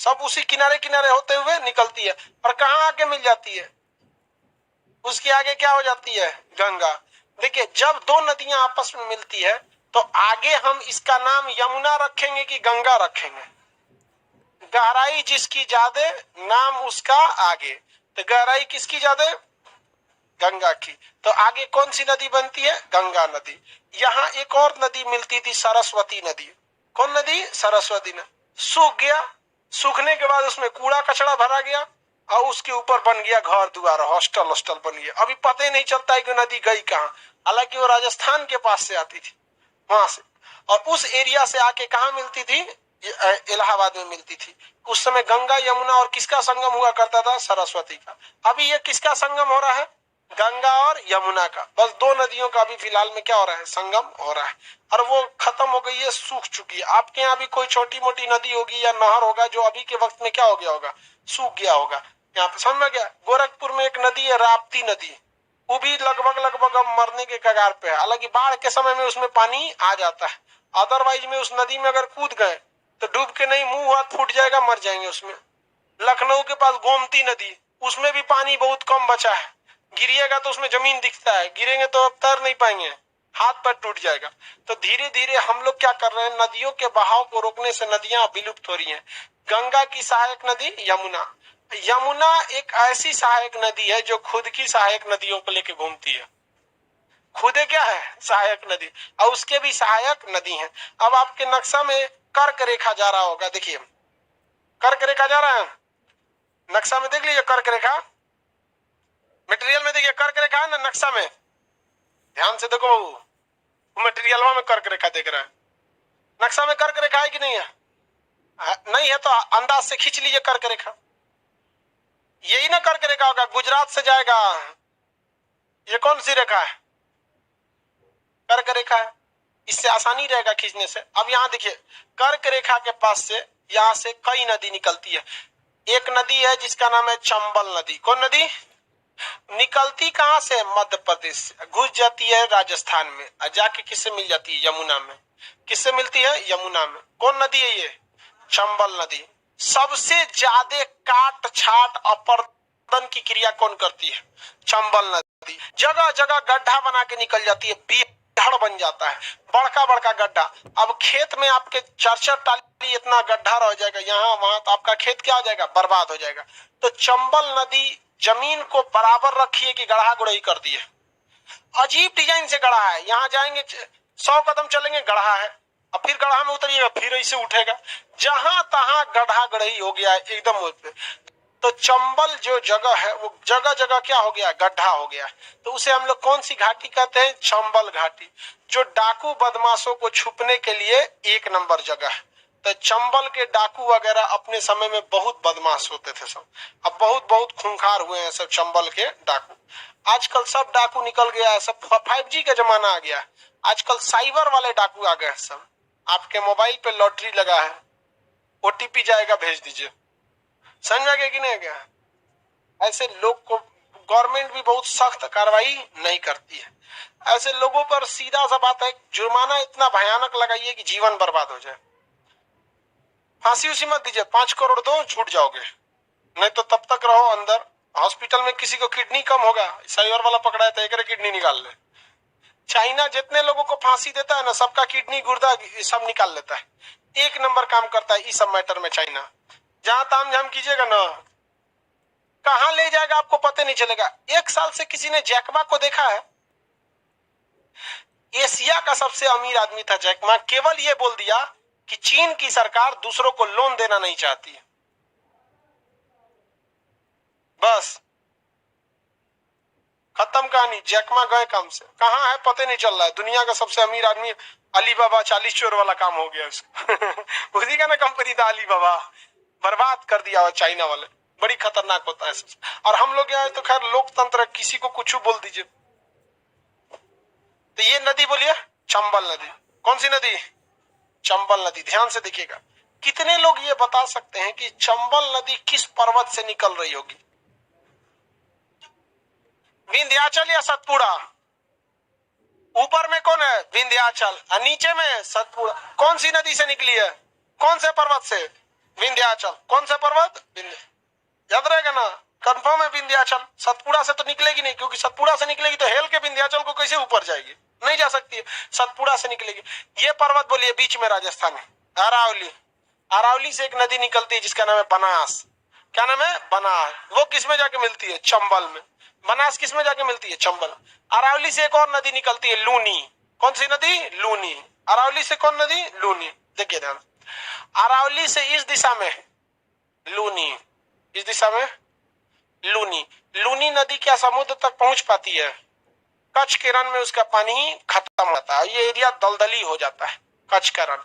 सब उसी किनारे किनारे होते हुए निकलती है। और कहां आके मिल जाती है? उसके आगे क्या हो जाती है? गंगा। देखिए, जब दो नदियां आपस में मिलती है तो आगे हम इसका नाम यमुना रखेंगे कि गंगा रखेंगे? गहराई जिसकी ज्यादा नाम उसका आगे। तो गहराई किसकी ज्यादा? गंगा की। तो आगे कौन सी नदी बनती है? गंगा नदी। यहाँ एक और नदी मिलती थी, सरस्वती नदी। कौन नदी? सरस्वती नदी। सूख गया, सूखने के बाद उसमें कूड़ा कचड़ा भरा गया और उसके ऊपर बन गया घर द्वार, हॉस्टल हॉस्टल बन गया। अभी पता ही नहीं चलता है कि नदी गई कहाँ। हालांकि वो राजस्थान के पास से आती थी वहां से, और उस एरिया से आके कहाँ मिलती थी? इलाहाबाद में मिलती थी। उस समय गंगा यमुना और किसका संगम हुआ करता था? सरस्वती का। अभी ये किसका संगम हो रहा है? गंगा और यमुना का। बस दो नदियों का अभी फिलहाल में क्या हो रहा है? संगम हो रहा है। और वो खत्म हो गई है, सूख चुकी है। आपके यहाँ भी कोई छोटी मोटी नदी होगी या नहर होगा जो अभी के वक्त में क्या हो गया होगा? सूख गया होगा। यहाँ पे समझ में गया? गोरखपुर में एक नदी है, राप्ती नदी, वो भी लगभग अब मरने के कगार पे है। हालांकि बाढ़ के समय में उसमें पानी आ जाता है, अदरवाइज में उस नदी में अगर कूद गए तो डूब के नहीं, मुंह हाथ फूट जाएगा, मर जाएंगे उसमें। लखनऊ के पास गोमती नदी, उसमें भी पानी बहुत कम बचा है। गिरिएगा तो उसमें जमीन दिखता है, गिरेंगे तो अब तैर नहीं पाएंगे, हाथ पैर टूट जाएगा। तो धीरे धीरे हम लोग क्या कर रहे हैं? नदियों के बहाव को रोकने से नदियां विलुप्त हो रही हैं। गंगा की सहायक नदी यमुना। यमुना एक ऐसी सहायक नदी है जो खुद की सहायक नदियों को लेके घूमती है। खुदे क्या है? सहायक नदी। और उसके भी सहायक नदी हैं। अब आपके नक्शा में कर्क रेखा जा रहा होगा, देखिए कर्क रेखा जा रहा है नक्शा में, देख लीजिए कर्क रेखा मटेरियल में, देखिए कर्क रेखा है ना नक्शा में, ध्यान से देखो, मटेरियल में कर्क रेखा देख रहा है। नक्शा में कर्क रेखा है कि नहीं है? नहीं है तो अंदाज से खींच लीजिए कर्क रेखा। यही ना कर्क रेखा होगा, गुजरात से जाएगा। ये कौन सी रेखा है? कर्क रेखा है। इससे आसानी रहेगा खींचने से। अब यहाँ देखिए, कर्क रेखा के पास से यहाँ से कई नदी निकलती है। एक नदी है जिसका नाम है चंबल नदी। कौन नदी? निकलती कहां से? मध्य प्रदेश से, घुस जाती है राजस्थान में और जाके किससे मिल जाती है? यमुना में। किससे मिलती है? यमुना में। कौन नदी है ये? चंबल नदी। सबसे ज्यादा काट छाट अपरदन की क्रिया कौन करती है? चंबल नदी। जगह जगह गड्ढा बना के निकल जाती है, बीहड़ बन जाता है, बड़का बड़का गड्ढा। अब खेत में आपके 4-4 टाली इतना गड्ढा रह जाएगा यहाँ वहां, तो आपका खेत क्या हो जाएगा? बर्बाद हो जाएगा। तो चंबल नदी जमीन को बराबर रखी है कि गढ़ा गुड़ाई कर दी है? अजीब डिजाइन से गढ़ा है। यहाँ जाएंगे 100 कदम चलेंगे, गढ़ा है, और फिर गढ़ा में उतरिएगा, फिर ऐसे उठेगा। जहां तहां गड्ढा गढ़ई हो गया है एकदम। तो चंबल जो जगह है वो जगह जगह क्या हो गया, गड्ढा हो गया। तो उसे हम लोग कौन सी घाटी कहते हैं, चंबल घाटी, जो डाकू बदमाशों को छुपने के लिए एक नंबर जगह है। तो चंबल के डाकू वगैरह अपने समय में बहुत बदमाश होते थे सब, अब बहुत बहुत खूंखार हुए हैं सब चंबल के डाकू। आजकल सब डाकू निकल गया है, सब 5G का जमाना आ गया। आजकल साइबर वाले डाकू आ गए हैं सब। आपके मोबाइल पे लॉटरी लगा है, OTP जाएगा, भेज दीजिए। समझ में आ गया कि नहीं गया? ऐसे लोग को गवर्नमेंट भी बहुत सख्त कार्रवाई नहीं करती है। ऐसे लोगों पर सीधा सा बात है, जुर्माना इतना भयानक लगाइए कि जीवन बर्बाद हो जाए। फांसी उसी मत दीजिए, 5 करोड़ दो, छूट जाओगे, नहीं तो तब तक रहो अंदर। हॉस्पिटल में किसी को किडनी कम होगा, साइबर वाला पकड़ा है तो एक किडनी निकाल ले। चाइना जितने लोगों को फांसी देता है ना, सबका किडनी गुर्दा सब निकाल लेता है। एक नंबर काम करता है इस सब मैटर में चाइना। जहां ताम झाम कीजिएगा ना, कहां ले जाएगा आपको पता नहीं चलेगा। 1 साल से किसी ने जैकमा को देखा है? एशिया का सबसे अमीर आदमी था जैकमा, केवल ये बोल दिया कि चीन की सरकार दूसरों को लोन देना नहीं चाहती है, बस खत्म कहानी। जैकमा गए काम से, कहां है पता नहीं चल रहा है। दुनिया का सबसे अमीर आदमी अलीबाबा 40 चोर वाला काम हो गया उसका उसी का ना कंपनी था अलीबाबा, बर्बाद कर दिया चाइना वाले। बड़ी खतरनाक होता है सब। और हम लोग यहाँ तो खैर लोकतंत्र, किसी को कुछ बोल दीजिए। तो ये नदी बोलिए, चंबल नदी। कौन सी नदी? चंबल नदी। ध्यान से देखिएगा, कितने लोग ये बता सकते हैं कि चंबल नदी किस पर्वत से निकल रही होगी? विंध्याचल या सतपुड़ा? ऊपर में कौन है? विंध्याचल। और नीचे में सतपुड़ा। कौन सी नदी से निकली है? कौन से पर्वत से? विंध्याचल। कौन सा पर्वत? याद रहेगा ना, कंफर्म है विंध्याचल। सतपुड़ा से तो निकलेगी नहीं, क्योंकि सतपुड़ा से निकलेगी तो हेल के विंध्याचल को कैसे ऊपर जाएगी, नहीं जा सकती है। सतपुड़ा से निकलेगी। ये पर्वत बोलिए बीच में राजस्थान है, अरावली। अरावली से एक नदी निकलती है जिसका नाम है बनास। क्या नाम है? बनास। वो किस में जाके मिलती है? चंबल में। बनास किस में जाके मिलती है? चंबल। अरावली से एक और नदी निकलती है, लूनी। कौन सी नदी? लूनी। अरावली से कौन नदी? लूनी। देखिए ध्यान, अरावली से इस दिशा में लूनी, इस दिशा में लूनी। लूनी नदी क्या समुद्र तक पहुंच पाती है? कच्छ के रण में उसका पानी खत्म होता है, ये एरिया दलदली हो जाता है, कच्छ का रण।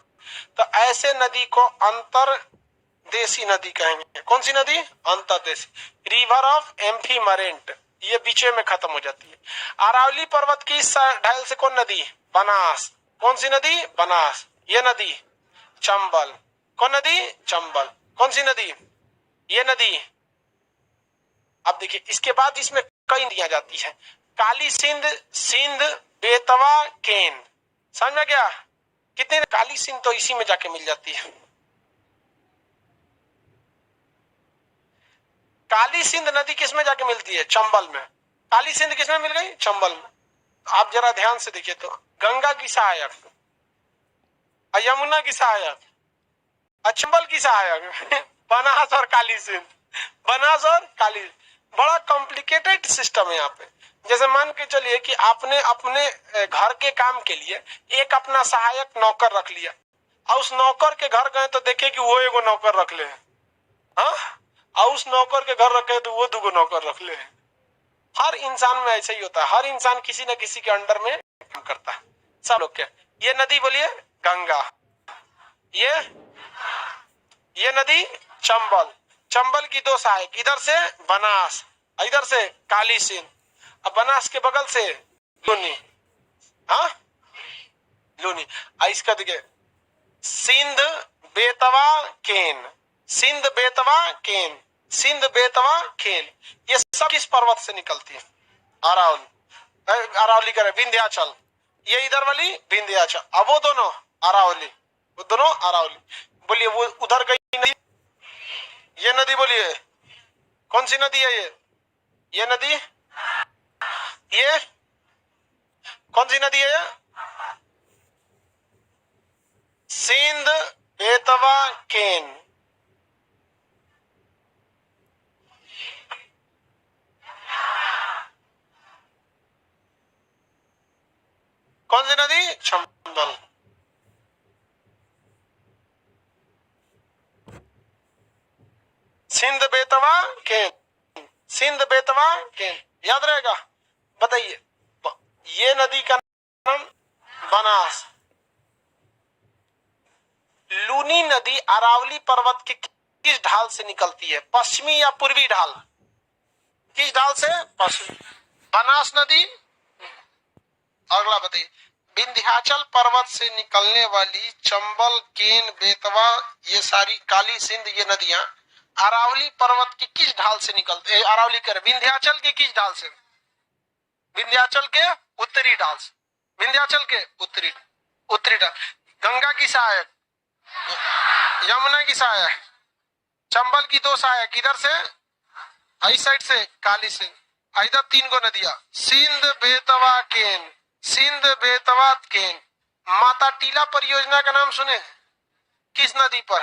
तो ऐसे नदी को अंतरदेशी नदी कहेंगे। कौन सी नदी? अंतरदेशी। रिवर ऑफ एम्फीमरेंट, ये बीच में खत्म हो जाती है। अरावली पर्वत की इस ढाल से कौन नदी? बनास। कौन सी नदी? बनास। ये नदी चंबल। कौन नदी? चंबल। कौन सी नदी? ये नदी। अब देखिए इसके बाद इसमें कई नदियां जाती है, काली सिंध, सिंध, बेतवा, केन। समझ में गया? कितने? काली सिंध तो इसी में जाके मिल जाती है। काली सिंध नदी किस में जाके मिलती है? चंबल में। काली सिंध किस में मिल गई? चंबल में। आप जरा ध्यान से देखिए तो, गंगा की सहायक, यमुना की सहायक, चंबल की सहायक बनास और काली सिंध। बनास और काली। बड़ा कॉम्प्लिकेटेड सिस्टम है यहाँ पे। जैसे मान के चलिए कि आपने अपने घर के काम के लिए एक अपना सहायक नौकर रख लिया, और उस नौकर के घर गए तो देखे कि वो एगो नौकर रख ले, हाँ, और उस नौकर के घर रखे तो वो दूगो नौकर रख ले। हर इंसान में ऐसा ही होता है, हर इंसान किसी न किसी के अंडर में काम करता है, सब लोग के। ये नदी बोलिए गंगा, ये नदी चंबल। चंबल की दो सहायक, इधर से बनास, इधर से काली सिंध। अब बनास के बगल से लूनी, हाँ लूनी। इसका देखिए सिंध, बेतवा, केन। सिंध, बेतवा, केन। सिंध, बेतवा, केन। ये सब किस पर्वत से निकलती है? अरावली। अरावली करे विंध्याचल, ये इधर वाली विंध्याचल। अब वो दोनों अरावली, वो दोनों अरावली। बोलिए वो उधर गई नदी, ये नदी बोलिए कौन सी नदी है? ये नदी, ये कौन सी नदी है? सिंध, बेतवा, केन। कौन सी नदी? चंबल। सिंध, बेतवा, केन। सिंध बेतवा केन, याद रहेगा। बताइए ये नदी का नाम बनास। लूनी नदी अरावली पर्वत के किस ढाल से निकलती है, पश्चिमी या पूर्वी ढाल, किस ढाल से, पश्चिमी। बनास नदी। अगला बताइए, विंध्याचल पर्वत से निकलने वाली चंबल, केन, बेतवा, ये सारी, काली सिंध, ये नदियां अरावली पर्वत की किस ढाल से निकलते हैं, अरावली कर विंध्याचल के किस ढाल से, विंध्याचल के उत्तरी ढाल से, विंध्याचल के उत्तरी उत्तरी ढाल। गंगा की सहायक, यमुना की सहायक, चंबल की दो सहायक, इधर से इस साइड से काली सिंध, इधर 3 गो नदियां, सिंध बेतवा केन, सिंध बेतवा केन। माता टीला परियोजना का नाम सुने, किस नदी पर,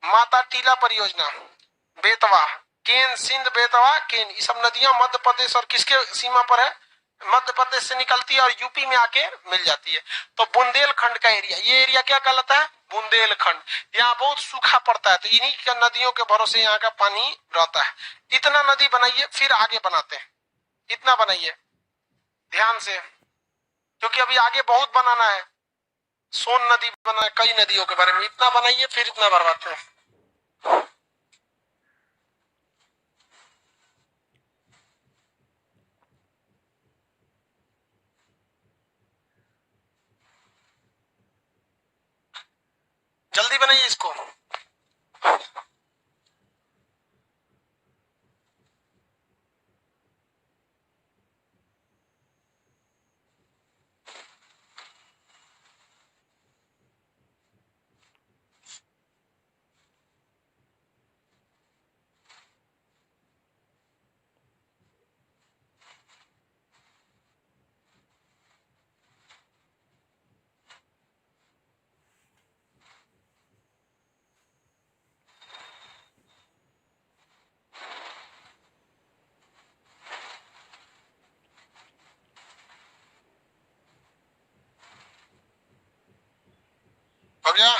माता टीला परियोजना, बेतवा केन, सिंध बेतवा केन, ये सब नदियां मध्य प्रदेश और किसके सीमा पर है, मध्य प्रदेश से निकलती है और यूपी में आके मिल जाती है। तो बुंदेलखंड का एरिया, ये एरिया क्या कहलाता है, बुंदेलखंड। यहाँ बहुत सूखा पड़ता है, तो इन्हीं नदियों के भरोसे यहाँ का पानी रहता है। इतना नदी बनाइए, फिर आगे बनाते हैं, इतना बनाइए ध्यान से, क्योंकि अभी आगे बहुत बनाना है। सोन नदी बना है, कई नदियों के बारे में, इतना बनाइए फिर इतना भरवाते हैं। जल्दी बनाइए इसको। हो गया।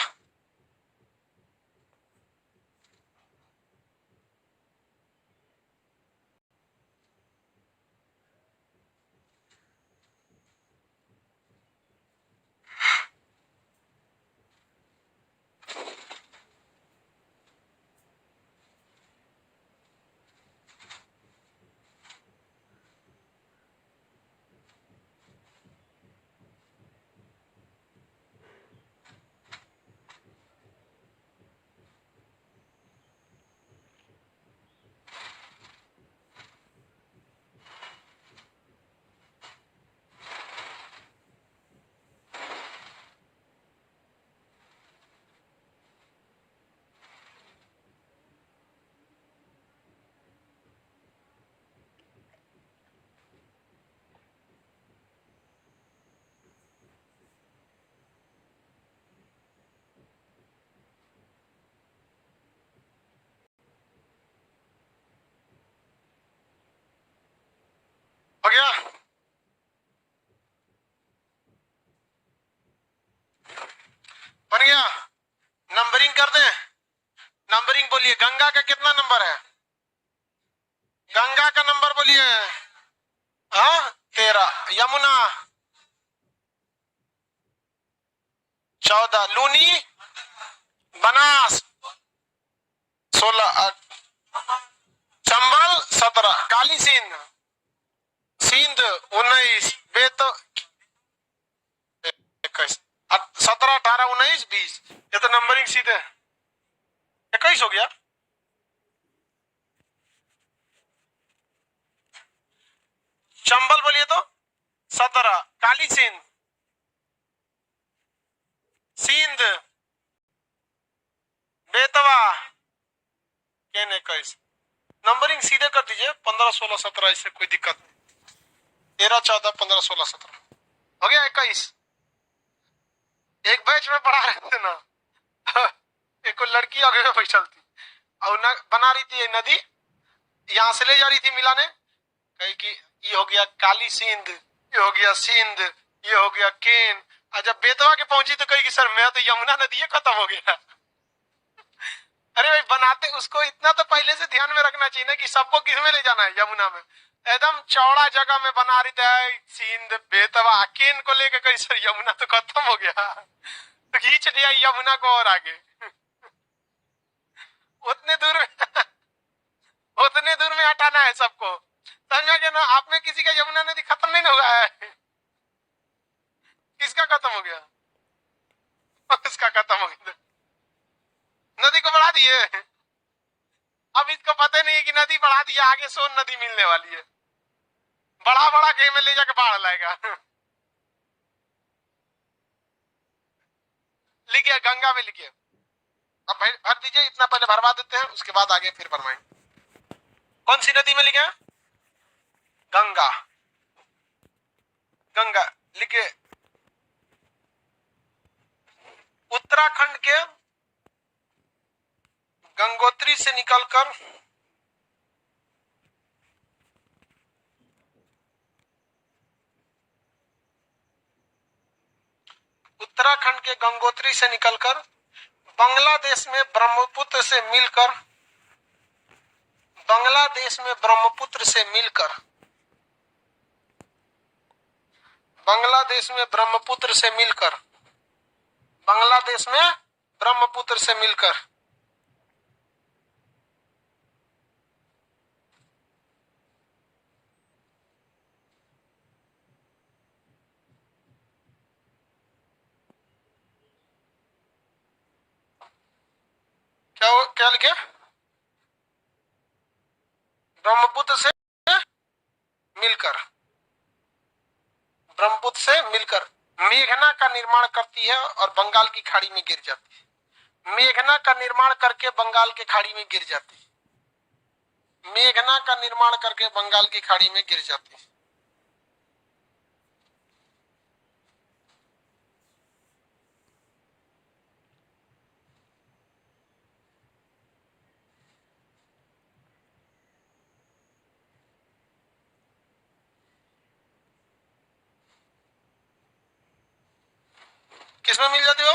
हो गया। बन गया। नंबरिंग कर दें, नंबरिंग बोलिए, गंगा का कितना नंबर है, गंगा का नंबर बोलिए। हाँ 13, यमुना 14, लूनी बनास 16, चंबल 17, काली सिंध सिंध 19, बेतो 21, 17, 18, 19, 20, ये तो नंबरिंग सीधे 21 हो गया। चंबल बोलिए तो 17, काली सिंध सिंध बेतवा केन 21, नंबरिंग सीधे कर दीजिए, 15, 16, 17, इससे कोई दिक्कत नहीं, 13, 14, 15, 16, 17 हो गया 21। एक बैच में पढ़ा रहे थे ना, एक लड़की आगे में बैठल थी और न बना रही थी नदी, यहाँ से ले जा रही थी मिलाने, कही कि ये हो गया काली सिंध, ये हो गया सिंध, ये हो गया केन, और जब बेतवा के पहुंची तो कही कि सर मैं तो यमुना नदी खत्म हो गया। अरे भाई बनाते उसको इतना तो पहले से ध्यान में रखना चाहिए ना कि सबको किस में ले जाना है, यमुना में। एकदम चौड़ा जगह में बना रही था, सींध बेतवा केन को लेके कहीं सर यमुना तो खत्म हो गया, तो खींच लिया यमुना को और आगे उतने दूर में उतने दूर में हटाना है सबको, समझा क्या ना। आप में किसी का यमुना नदी खत्म नहीं हुआ है, किसका खत्म हो गया? उसका खत्म हो गया, नदी को बढ़ा दिए। अब इसको पता नहीं है कि नदी बढ़ा दिया, आगे सोन नदी मिलने वाली है, बड़ा बड़ा के में ले जाके बाढ़ लाएगा। लिखिए गंगा में लिखिए, अब भर दीजिए, इतना पहले भरवा देते हैं, उसके बाद आगे फिर भरवाएंगे। कौन सी नदी में लिखे? गंगा, गंगा लिखिए। उत्तराखंड के गंगोत्री से निकलकर उत्तराखंड के गंगोत्री से निकलकर बांग्लादेश में ब्रह्मपुत्र से मिलकर बांग्लादेश में ब्रह्मपुत्र से मिलकर बांग्लादेश में ब्रह्मपुत्र से मिलकर बांग्लादेश में ब्रह्मपुत्र से मिलकर क्या लिखे? ब्रह्मपुत्र से मिलकर ब्रह्मपुत्र से मिलकर मेघना का निर्माण करती है और बंगाल की खाड़ी में गिर जाती है। मेघना का निर्माण करके बंगाल के खाड़ी में गिर जाती है। मेघना का निर्माण करके बंगाल की खाड़ी में गिर जाती है। किसमें मिल जाती हो?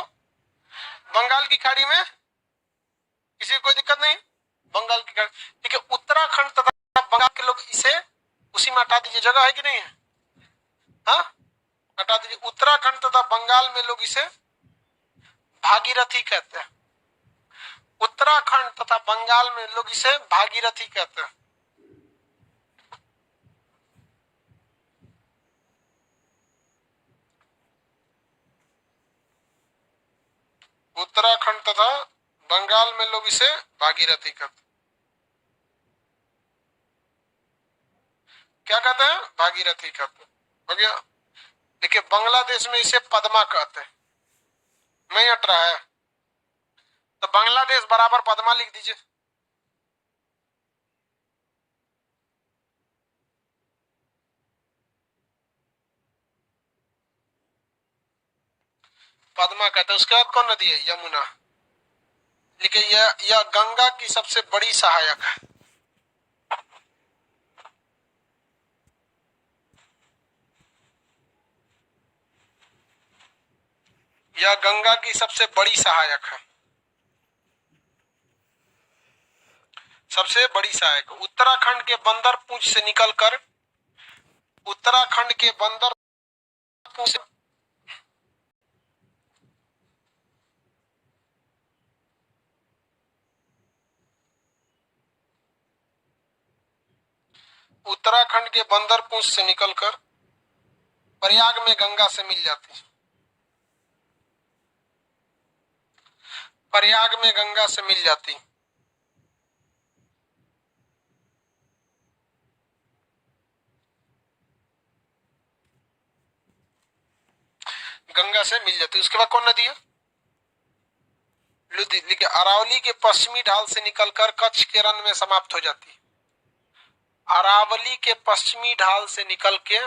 बंगाल की खाड़ी में। किसी को कोई दिक्कत नहीं? बंगाल की खाड़ी, ठीक है। उत्तराखंड तथा बंगाल के लोग इसे उसी में हटा दीजिए, जगह है कि नहीं है? हाँ, हटा दीजिए। उत्तराखंड तथा बंगाल में लोग इसे भागीरथी कहते हैं। उत्तराखंड तथा बंगाल में लोग इसे भागीरथी कहते हैं। उत्तराखंड तथा बंगाल में लोग इसे भागीरथी कहते हैं। क्या कहते हैं? भागीरथी कहते हैं। हो गया। देखिए बांग्लादेश में इसे पद्मा कहते हैं। नहीं हट रहा है तो बांग्लादेश बराबर पद्मा लिख दीजिए। पद्मा कहते हैं। उसके बाद कौन नदी है? यमुना। देखिए यह गंगा की सबसे बड़ी सहायक है। यह गंगा की सबसे बड़ी सहायक है, सबसे बड़ी सहायक। उत्तराखंड के बंदर पूंछ से निकलकर उत्तराखंड के बंदर पूंछ उत्तराखंड के बंदर पूंछ से निकलकर प्रयाग में गंगा से मिल जाती है। प्रयाग में गंगा से मिल जाती, गंगा से मिल जाती। उसके बाद कौन नदी है? लुधी। लिखिए अरावली के पश्चिमी ढाल से निकलकर कच्छ के रण में समाप्त हो जाती। अरावली के पश्चिमी ढाल से निकल के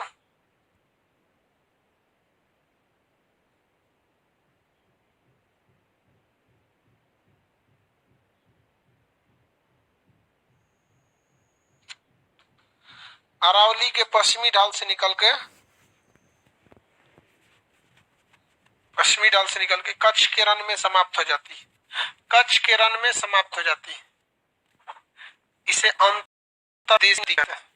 अरावली के पश्चिमी ढाल से निकल के कच्छ के रण में समाप्त हो जाती है। कच्छ के रन में समाप्त हो जाती है। इसे अंतर्देशीय नदी कहते हैं।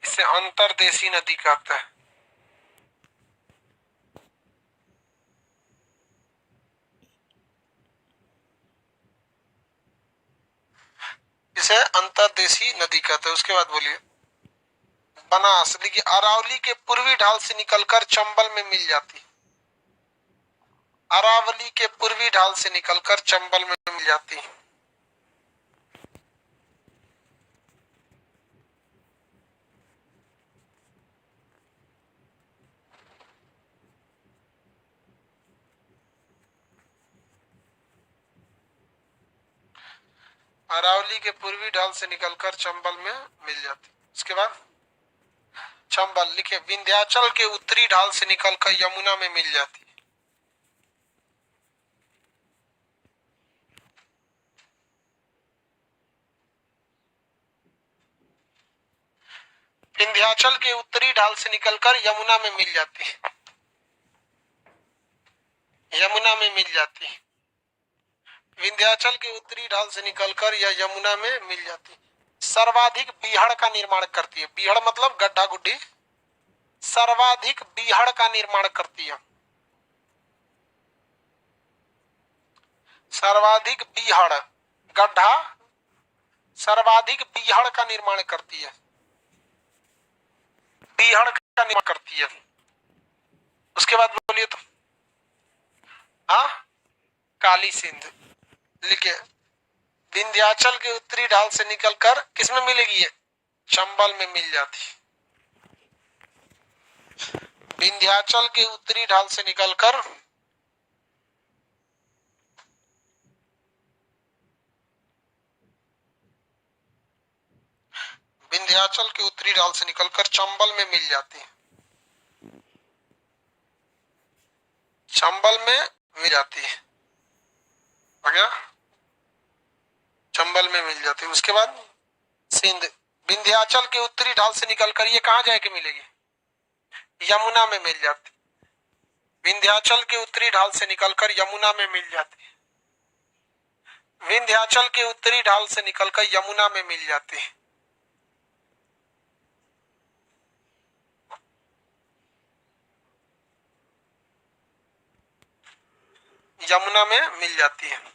इसे अंतर्देशीय नदी कहते हैं। इसे अंतर्देशीय नदी कहते हैं। उसके बाद बोलिए बनास। देखिए अरावली के पूर्वी ढाल से निकलकर चंबल में मिल जाती है। अरावली के पूर्वी ढाल से निकलकर चंबल में मिल जाती है। अरावली के पूर्वी ढाल से निकलकर चंबल में मिल जाती। उसके बाद चंबल लिखे विंध्याचल के उत्तरी ढाल से निकलकर यमुना में मिल जाती है। विंध्याचल के उत्तरी ढाल से निकलकर यमुना में मिल जाती है। यमुना में मिल जाती है। विंध्याचल के उत्तरी ढाल से निकलकर यह यमुना में मिल जाती है। सर्वाधिक बीहड़ का निर्माण करती है। बीहड़ मतलब गड्ढा गुड्ढी। सर्वाधिक बीहड़ का निर्माण करती है। सर्वाधिक बीहड़ गड्ढा सर्वाधिक बीहड़ का निर्माण करती है। बीहड़ का निर्माण करती है। उसके बाद बोलिए तो काली सिंध। लिखिए विंध्याचल के उत्तरी ढाल से निकलकर किसमें मिलेगी ये? चंबल में मिल जाती। विंध्याचल के उत्तरी ढाल से निकलकर विंध्याचल के उत्तरी ढाल से निकलकर चंबल में मिल जाती है। चंबल में मिल जाती है। हो गया? चंबल में मिल जाती है। उसके बाद सिंध। विंध्याचल के उत्तरी ढाल से निकलकर ये कहां जाके मिलेगी? यमुना में मिल जाती। विंध्याचल के उत्तरी ढाल से निकलकर यमुना में मिल जाती है। विंध्याचल के उत्तरी ढाल से निकलकर यमुना में मिल जाती है। यमुना में मिल जाती है।